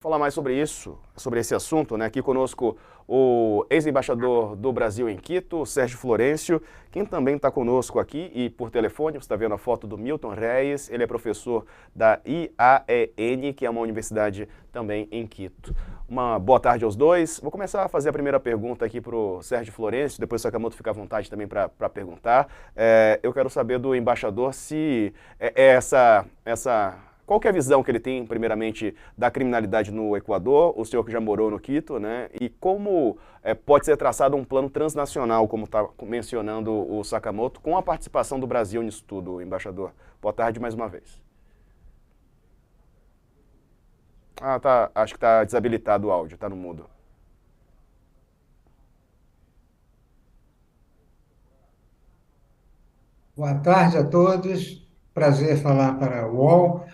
Falar mais sobre isso, sobre esse assunto, né? Aqui conosco o ex-embaixador do Brasil em Quito, Sérgio Florencio, quem também está conosco aqui e por telefone, você está vendo a foto do Milton Reis, ele é professor da IAEN, que é uma universidade também em Quito. Uma boa tarde aos dois. Vou começar a fazer a primeira pergunta aqui para o Sérgio Florencio, depois o Sakamoto fica à vontade também para perguntar. Eu quero saber do embaixador se essa qual que é a visão que ele tem, primeiramente, da criminalidade no Equador, o senhor que já morou no Quito, né? E como pode ser traçado um plano transnacional, como está mencionando o Sakamoto, com a participação do Brasil nisso tudo, embaixador. Boa tarde mais uma vez. Ah, tá. Acho que está desabilitado o áudio, está no mudo. Boa tarde a todos. Prazer falar para o UOL.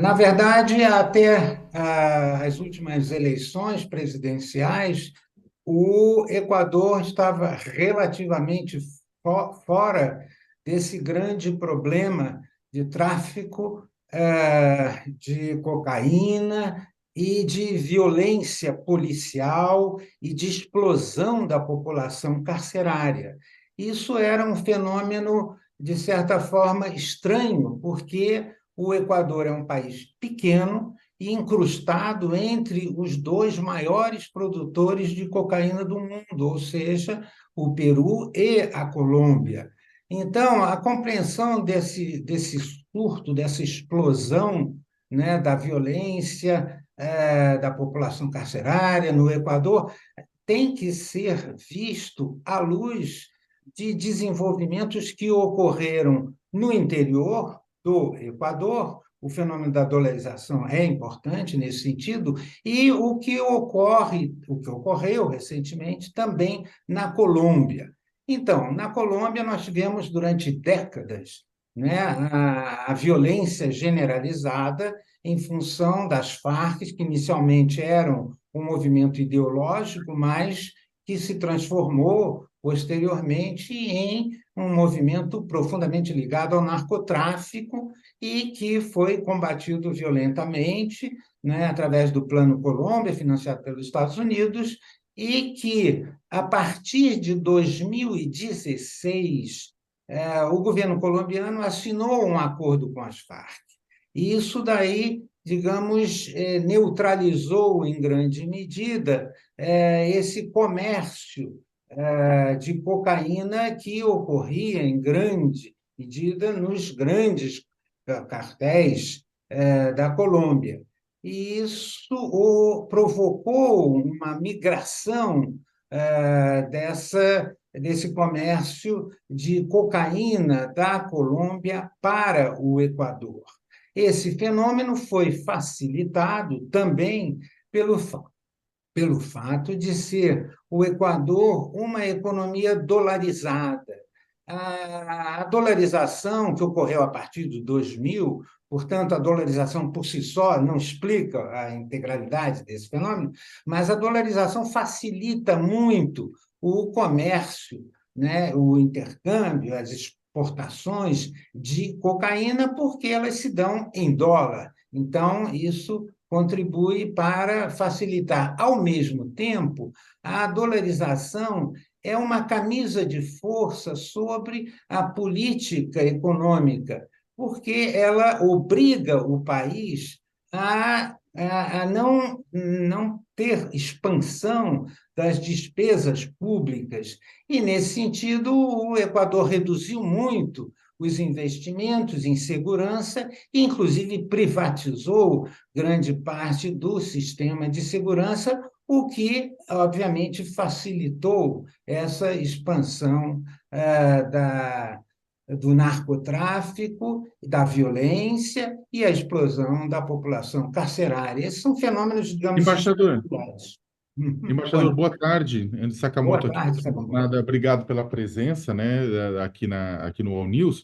Na verdade, até as últimas eleições presidenciais, o Equador estava relativamente fora desse grande problema de tráfico de cocaína e de violência policial e de explosão da população carcerária. Isso era um fenômeno, de certa forma, estranho, porque o Equador é um país pequeno e incrustado entre os dois maiores produtores de cocaína do mundo, ou seja, o Peru e a Colômbia. Então, a compreensão desse surto, dessa explosão, né, da violência, da população carcerária no Equador, tem que ser visto à luz de desenvolvimentos que ocorreram no interior do Equador. O fenômeno da dolarização é importante nesse sentido, e o que ocorreu recentemente também na Colômbia. Então, na Colômbia, nós tivemos durante décadas, né, a violência generalizada em função das Farc, que inicialmente eram um movimento ideológico, mas que se transformou posteriormente em um movimento profundamente ligado ao narcotráfico e que foi combatido violentamente, né, através do Plano Colômbia, financiado pelos Estados Unidos, e que, a partir de 2016, o governo colombiano assinou um acordo com as Farc. E isso daí, digamos, neutralizou em grande medida esse comércio de cocaína que ocorria em grande medida nos grandes cartéis da Colômbia. E isso provocou uma migração desse comércio de cocaína da Colômbia para o Equador. Esse fenômeno foi facilitado também pelo pelo fato de ser o Equador uma economia dolarizada. A dolarização que ocorreu a partir de 2000, portanto, a dolarização por si só não explica a integralidade desse fenômeno, mas a dolarização facilita muito o comércio, né, o intercâmbio, as exportações de cocaína, porque elas se dão em dólar. Então, isso contribui para facilitar. Ao mesmo tempo, a dolarização é uma camisa de força sobre a política econômica, porque ela obriga o país a não ter expansão das despesas públicas. E, nesse sentido, o Equador reduziu muito os investimentos em segurança e, inclusive, privatizou grande parte do sistema de segurança, o que, obviamente, facilitou essa expansão do narcotráfico, da violência e a explosão da população carcerária. Esses são fenômenos, digamos, Embaixador, estruturais. embaixador, boa tarde. Andy Boa Sakamoto aqui. tarde, Sakamoto. Nada, obrigado pela presença, né, aqui no All News.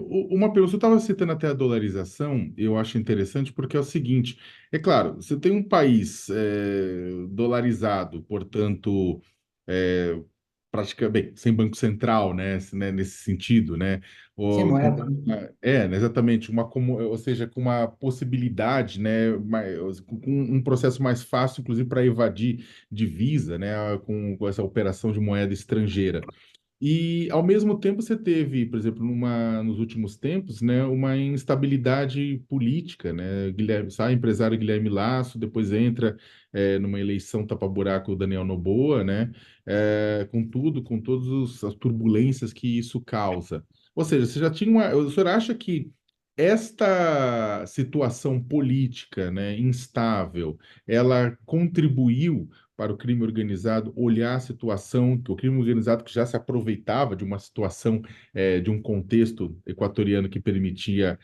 Uma pergunta, você estava citando até a dolarização, eu acho interessante porque é o seguinte, é claro, você tem um país dolarizado, portanto, praticamente, bem, sem banco central, né, nesse sentido, né? Sem Ou, moeda. né, exatamente, ou seja, com uma possibilidade, né, com um processo mais fácil, inclusive, para evadir divisa, né, com essa operação de moeda estrangeira. E, ao mesmo tempo, você teve, por exemplo, nos últimos tempos, né, uma instabilidade política, né? Sai o empresário Guilherme Lasso, depois entra numa eleição tapa-buraco o Daniel Noboa, né? Com tudo, com todas as turbulências que isso causa. Ou seja, você já tinha o senhor acha que esta situação política, né, instável, ela contribuiu para o crime organizado olhar a situação, que o crime organizado que já se aproveitava de uma situação, de um contexto equatoriano que permitia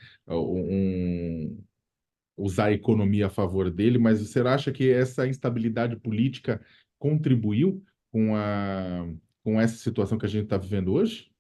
usar a economia a favor dele, mas você acha que essa instabilidade política contribuiu com essa situação que a gente está vivendo hoje?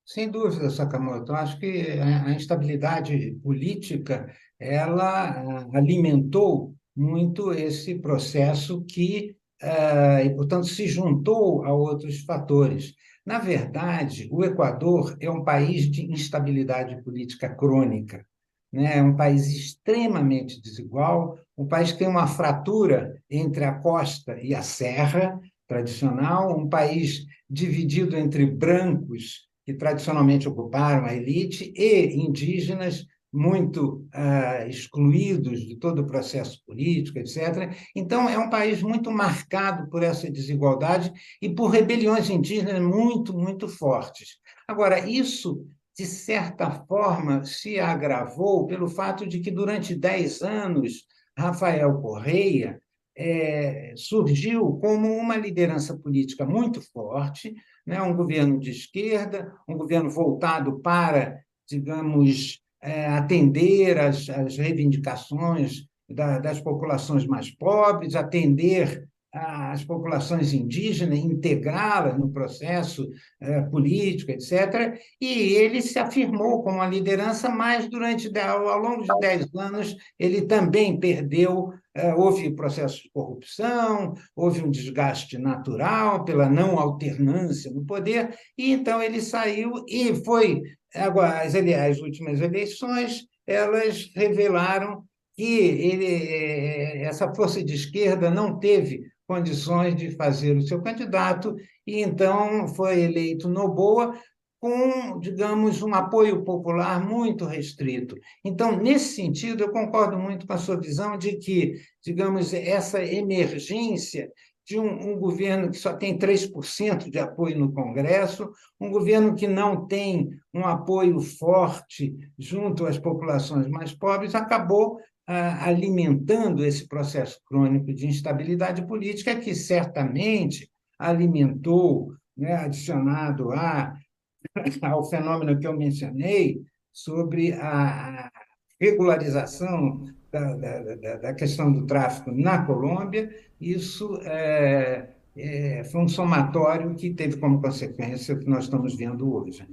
Sem dúvida, Sakamoto. Eu acho que a instabilidade política ela alimentou muito esse processo e, portanto, se juntou a outros fatores. Na verdade, o Equador é um país de instabilidade política crônica, né? É um país extremamente desigual, um país que tem uma fratura entre a costa e a serra tradicional, um país dividido entre brancos que tradicionalmente ocuparam a elite, e indígenas muito excluídos de todo o processo político, etc. Então, é um país muito marcado por essa desigualdade e por rebeliões indígenas muito, muito fortes. Agora, isso, de certa forma, se agravou pelo fato de que, durante 10 anos, Rafael Correia surgiu como uma liderança política muito forte, né? Um governo de esquerda, um governo voltado para, digamos, atender às reivindicações das populações mais pobres, atender às populações indígenas, integrá-las no processo político, etc. E ele se afirmou como uma liderança, mas ao longo de 10 anos ele também perdeu. Houve processo de corrupção, houve um desgaste natural pela não alternância no poder, e então ele saiu e foi. Agora, as últimas eleições, elas revelaram que essa força de esquerda não teve condições de fazer o seu candidato, e então foi eleito Noboa com, digamos, um apoio popular muito restrito. Então, nesse sentido, eu concordo muito com a sua visão de que, digamos, essa emergência de um governo que só tem 3% de apoio no Congresso, um governo que não tem um apoio forte junto às populações mais pobres, acabou alimentando esse processo crônico de instabilidade política que certamente alimentou, né, adicionado ao fenômeno que eu mencionei sobre a regularização da questão do tráfico na Colômbia. Isso foi um somatório que teve como consequência o que nós estamos vendo hoje.